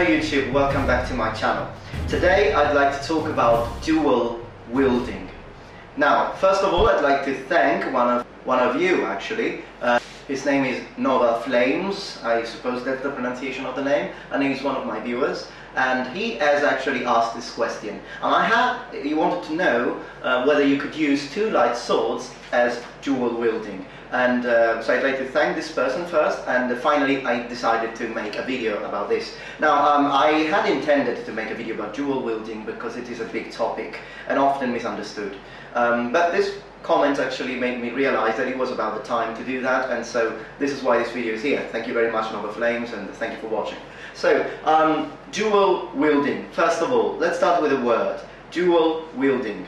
YouTube, welcome back to my channel. Today I'd like to talk about dual wielding. Now, first of all, I'd like to thank one of you actually. His name is Nova Flames, I suppose that's the pronunciation of the name, and he's one of my viewers, and he has actually asked this question. And he wanted to know whether you could use two light swords as dual wielding. And so I'd like to thank this person first, and finally I decided to make a video about this. Now, I had intended to make a video about dual wielding because it is a big topic and often misunderstood. But this comment actually made me realize that it was about the time to do that, and so this is why this video is here. Thank you very much, Nova Flames, and thank you for watching. So, dual wielding. First of all, let's start with a word. Dual wielding.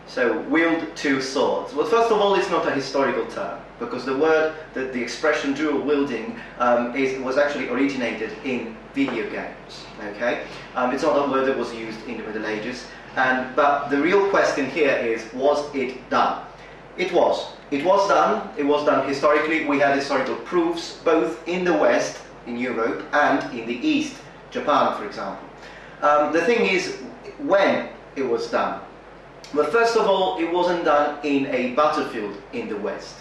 So, wield two swords. Well, first of all, it's not a historical term, because the word, the expression dual wielding was actually originated in video games. Okay, it's not a word that was used in the Middle Ages. But the real question here is, was it done? It was. It was done. It was done historically. We had historical proofs both in the West, in Europe, and in the East, Japan, for example. The thing is, when it was done. Well, first of all, it wasn't done in a battlefield in the West.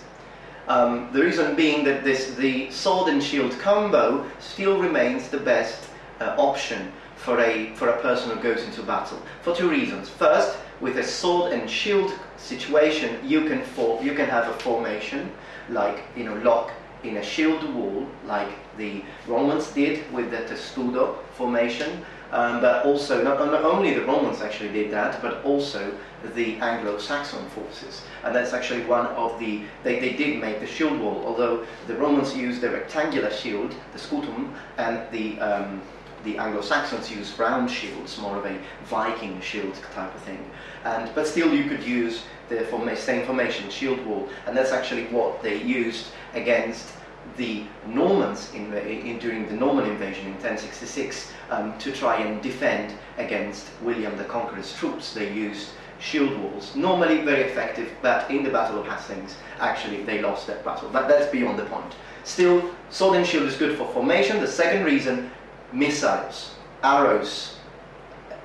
The reason being that the sword and shield combo still remains the best option for a person who goes into battle, for two reasons. First, with a sword and shield situation, you can have a formation like, lock in a shield wall, like the Romans did with the testudo formation. But also, not only the Romans actually did that, but also the Anglo-Saxon forces. And that's actually one of the... They did make the shield wall, although the Romans used the rectangular shield, the scutum, and the Anglo-Saxons used round shields, more of a Viking shield type of thing. But still you could use the same formation, shield wall, and that's actually what they used against the Normans during the Norman invasion in 1066 to try and defend against William the Conqueror's troops. They used shield walls, normally very effective, but in the Battle of Hastings actually they lost that battle. But that's beyond the point. Still, sword and shield is good for formation. The second reason, missiles, arrows,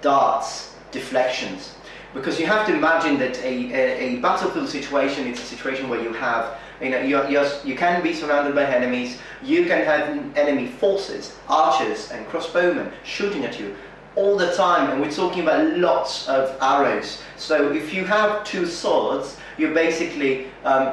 darts, deflections. Because you have to imagine that a battlefield situation, it's a situation where you have, you can be surrounded by enemies, you can have enemy forces, archers and crossbowmen shooting at you all the time, and we're talking about lots of arrows. So if you have two swords, you're basically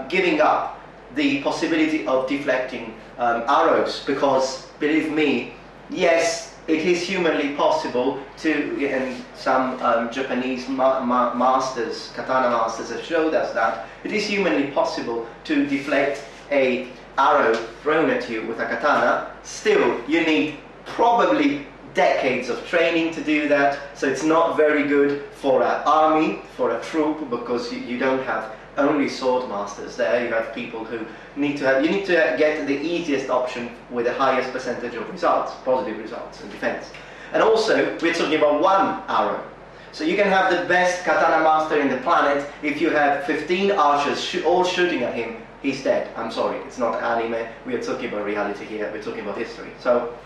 giving up the possibility of deflecting arrows, because, believe me, yes, it is humanly possible to, and some Japanese masters, katana masters have showed us that, it is humanly possible to deflect an arrow thrown at you with a katana. Still, you need probably decades of training to do that, so it's not very good for an army, for a troop, because you don't have only sword masters there. You have people who you need to get the easiest option with the highest percentage of results, positive results in defense. And also, we're talking about one arrow. So you can have the best katana master in the planet. If you have 15 archers all shooting at him, he's dead. I'm sorry, it's not anime. We are talking about reality here. We're talking about history. So,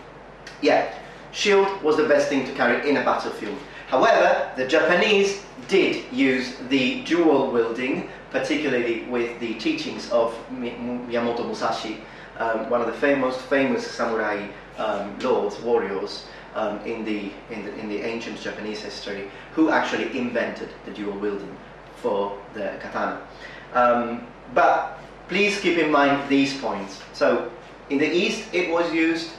yeah, shield was the best thing to carry in a battlefield. However, the Japanese did use the dual wielding, particularly with the teachings of Miyamoto Musashi, one of the most famous samurai lords, warriors in the ancient Japanese history, who actually invented the dual wielding for the katana. But please keep in mind these points. So, in the East it was used.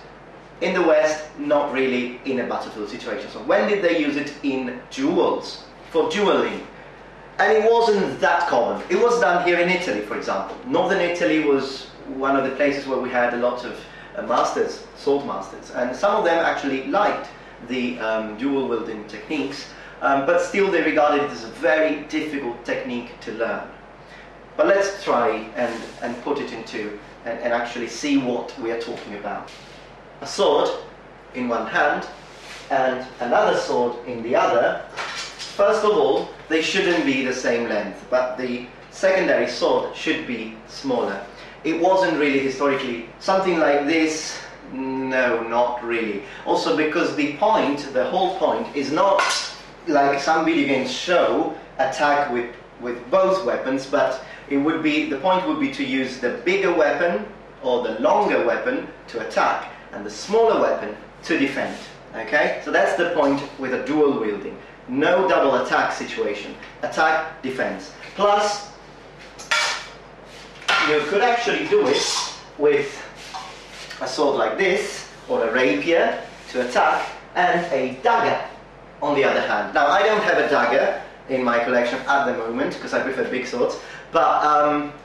In the West, not really in a battlefield situation. So when did they use it in duels? For dueling. And it wasn't that common. It was done here in Italy, for example. Northern Italy was one of the places where we had a lot of masters, sword masters. And some of them actually liked the dual wielding techniques, but still they regarded it as a very difficult technique to learn. But let's try and put it into, and actually see what we are talking about. A sword in one hand and another sword in the other. First of all, they shouldn't be the same length, but the secondary sword should be smaller. It wasn't really historically something like this No, not really. Also because the whole point is not like some video games show, attack with both weapons, but the point would be to use the bigger weapon or the longer weapon to attack and the smaller weapon to defend. Okay? So that's the point with a dual wielding. No double attack situation. Attack, defense. Plus, you could actually do it with a sword like this, or a rapier to attack, and a dagger on the other hand. Now, I don't have a dagger in my collection at the moment, because I prefer big swords, but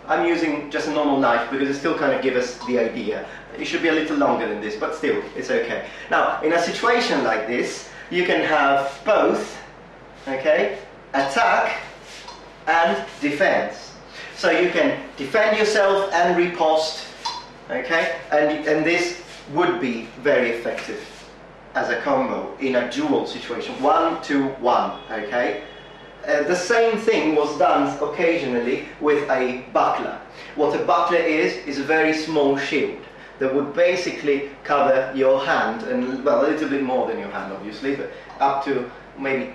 I'm using just a normal knife because it still kind of gives us the idea. It should be a little longer than this, but still, it's okay. Now, in a situation like this, you can have both, okay, attack and defense. So you can defend yourself and riposte, okay, and this would be very effective as a combo in a duel situation, 1-2-1, okay. The same thing was done occasionally with a buckler. What a buckler is a very small shield that would basically cover your hand, and well, a little bit more than your hand obviously, but up to maybe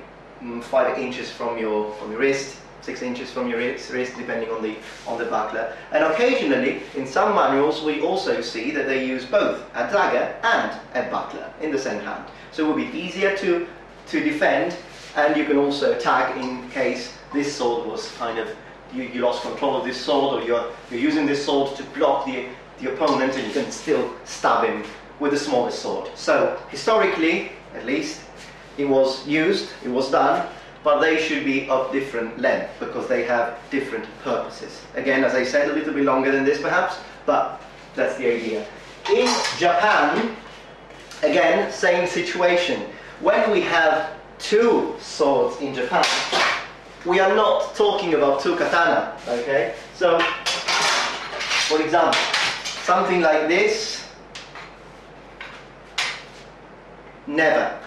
5 inches from your wrist, 6 inches from your wrist, depending on the buckler. And occasionally, in some manuals, we also see that they use both a dagger and a buckler in the same hand. So it will be easier to defend, and you can also attack in case this sword was kind of, you lost control of this sword, or you're using this sword to block the opponent, and you can still stab him with the smallest sword. So historically, at least, it was done, but they should be of different length because they have different purposes. Again, as I said, a little bit longer than this perhaps, but that's the idea. In Japan, again, same situation. When we have two swords in Japan, we are not talking about two katana, okay? So, for example, something like this, never.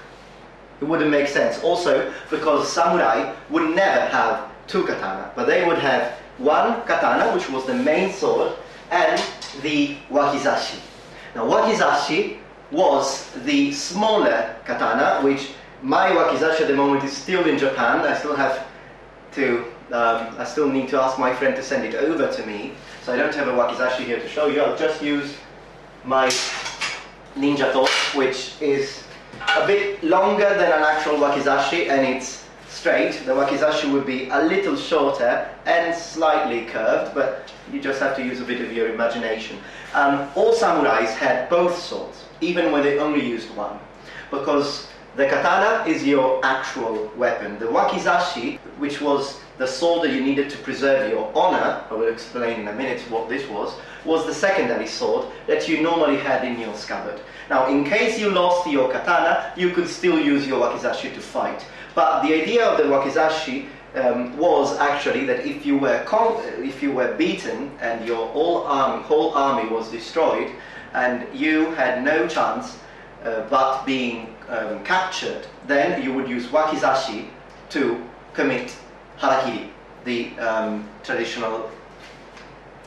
It wouldn't make sense. Also, because samurai would never have two katana, but they would have one katana, which was the main sword, and the wakizashi. Now, wakizashi was the smaller katana, which my wakizashi at the moment is still in Japan. I still need to ask my friend to send it over to me. So I don't have a wakizashi here to show you. I'll just use my ninja torch, which is a bit longer than an actual wakizashi, and it's straight. The wakizashi would be a little shorter and slightly curved, but you just have to use a bit of your imagination. All samurais had both swords, even when they only used one, because the katana is your actual weapon. The wakizashi, which was the sword that you needed to preserve your honor, I will explain in a minute what this was the secondary sword that you normally had in your scabbard. Now, in case you lost your katana, you could still use your wakizashi to fight. But the idea of the wakizashi was actually that if you were beaten and your whole army was destroyed, and you had no chance but being captured, then you would use wakizashi to commit harakiri, the traditional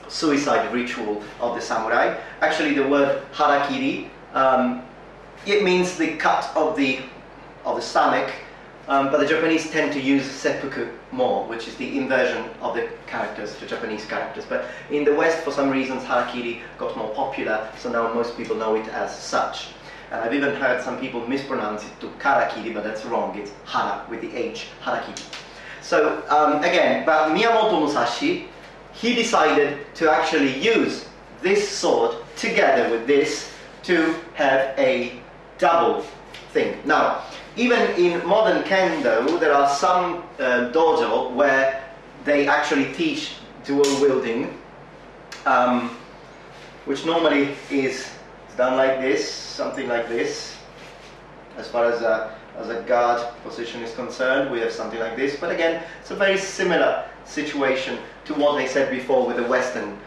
suicide ritual of the samurai. Actually, the word harakiri, it means the cut of the stomach, but the Japanese tend to use seppuku more, which is the inversion of the characters, the Japanese characters. But in the West, for some reasons, harakiri got more popular, so now most people know it as such. And I've even heard some people mispronounce it to karakiri, but that's wrong. It's hara with the H, harakiri. So again, but Miyamoto Musashi, he decided to actually use this sword together with this to have a double thing. Now, even in modern kendo, there are some dojo where they actually teach dual wielding, which normally is done like this, something like this. As far as a guard position is concerned, we have something like this. But again, it's a very similar situation to what I said before with the Western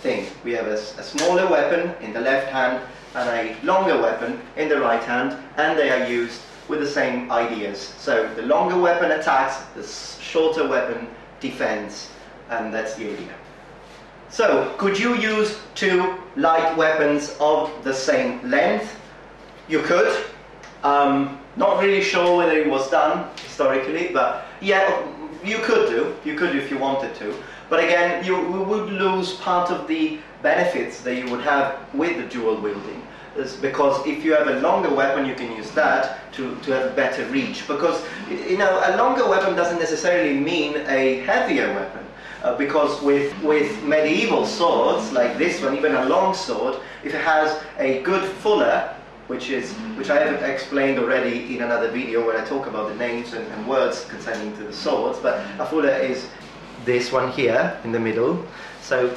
thing. We have a smaller weapon in the left hand and a longer weapon in the right hand, and they are used with the same ideas. So the longer weapon attacks, the shorter weapon defends, and that's the idea. So, could you use two light weapons of the same length? You could. Not really sure whether it was done historically, but yeah, you could do. You could if you wanted to. But again, you would lose part of the benefits that you would have with the dual wielding. It's because if you have a longer weapon, you can use that to have better reach. Because, you know, a longer weapon doesn't necessarily mean a heavier weapon. Because with medieval swords, like this one, even a long sword, if it has a good fuller, which I have explained already in another video where I talk about the names and words concerning to the swords, but a fuller is this one here in the middle. So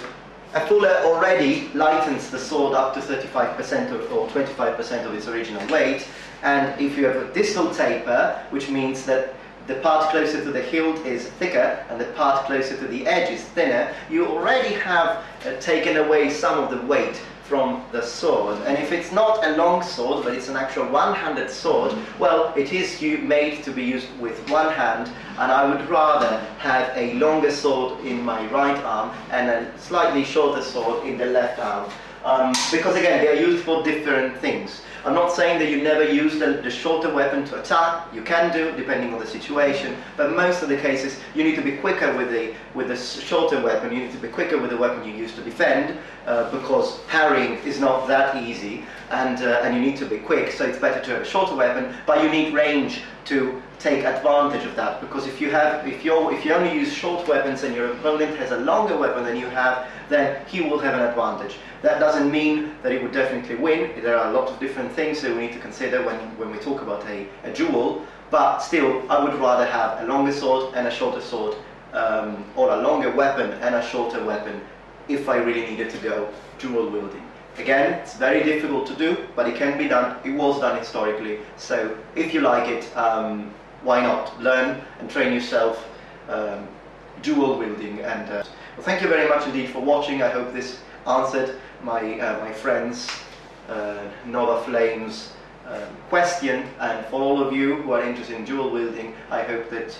a fuller already lightens the sword up to 35% or 25% of its original weight, and if you have a distal taper, which means that the part closer to the hilt is thicker and the part closer to the edge is thinner, you already have taken away some of the weight from the sword. And if it's not a long sword, but it's an actual one-handed sword, well, it is made to be used with one hand, and I would rather have a longer sword in my right arm and a slightly shorter sword in the left arm. Because again, they are used for different things. I'm not saying that you never use the shorter weapon to attack. You can do, depending on the situation, but most of the cases you need to be quicker with the shorter weapon. You need to be quicker with the weapon you use to defend, because parrying is not that easy, and you need to be quick. So it's better to have a shorter weapon, but you need range to take advantage of that. Because if you only use short weapons and your opponent has a longer weapon than you have, then he will have an advantage. That doesn't mean that he would definitely win. There are a lot of different things that we need to consider when we talk about a duel, but still I would rather have a longer sword and a shorter sword, or a longer weapon and a shorter weapon if I really needed to go dual wielding. Again, it's very difficult to do, but it can be done. It was done historically, so if you like it, why not learn and train yourself dual wielding. And well, thank you very much indeed for watching. I hope this answered my friend's Nova Flames question, and for all of you who are interested in dual wielding, I hope that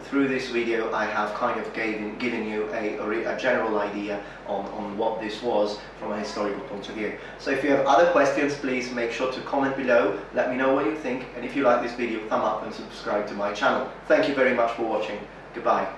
through this video I have kind of given you a general idea on what this was from a historical point of view. So if you have other questions, please make sure to comment below, let me know what you think, and if you like this video, thumb up and subscribe to my channel. Thank you very much for watching. Goodbye.